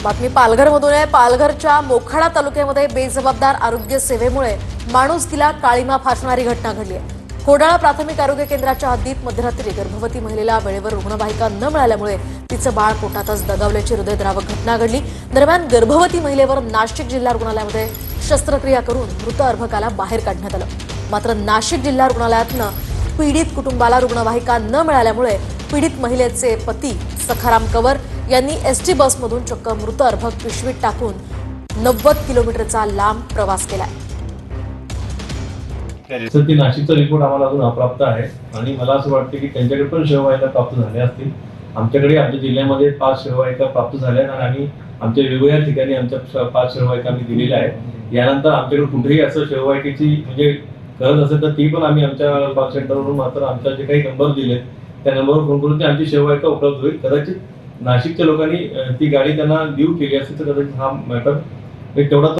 बातमी पालघरमधून आहे। पालघरच्या मोखाडा तालुक्यामध्ये बेजबाबदार आरोग्य सेवेमुळे माणुसकीला काळीमा फासणारी घटना घडली आहे। खोडाळा प्राथमिक आरोग्य केंद्राच्या हद्दीत मध्यरात्री गर्भवती महिलेला वेळेवर रुग्णवाहिका न मिळाल्यामुळे तिचं बाळ पोटातच दगावल्याची हृदयद्रावक घटना घडली। दरम्यान गर्भवती महिलेवर नाशिक जिल्हा रुग्णालयामध्ये शस्त्रक्रिया करून मृत अर्भकाला बाहेर काढण्यात आलं। मात्र नाशिक जिल्हा रुग्णालयातनं पीडित कुटुंबाला रुग्णवाहिका न मिळाल्यामुळे पीडित महिलेचे पती सखाराम कंवर यांनी एसटी बसमधून चक्क मृत अर्भक पिशवीत टाकून 90 किलोमीटरचा लांब प्रवास केलाय। ती नाशिकचा रिपोर्ट आम्हाला अजून अप्राप्त आहे आणि मला असं वाटतं की त्यांच्याकडे पण शववाहिका प्राप्त झाल्या असतील। आमच्याकडे आमच्या जिल्ह्यामध्ये 5 शववाहिका प्राप्त झाल्या आणि आमच्या वेगवेगळ्या ठिकाणी आमच्या 5 शववाहिका आम्ही दिलेल्या आहेत। यानंतर आमच्याकडे कुठेही असं शववाहिकेची म्हणजे गरज असेल तर ती पण आम्ही आमच्या कॉल सेंटरवरून मात्र आमच्या जे काही नंबर दिले त्या नंबरवर फोन करून ती आमची शववाहिका उपलब्ध होईल। कदाचित नाशिकच्या लोकांनी ती गाडी त्यांना लीव केली असेल तर कदाचित हा मॅटर तेवढा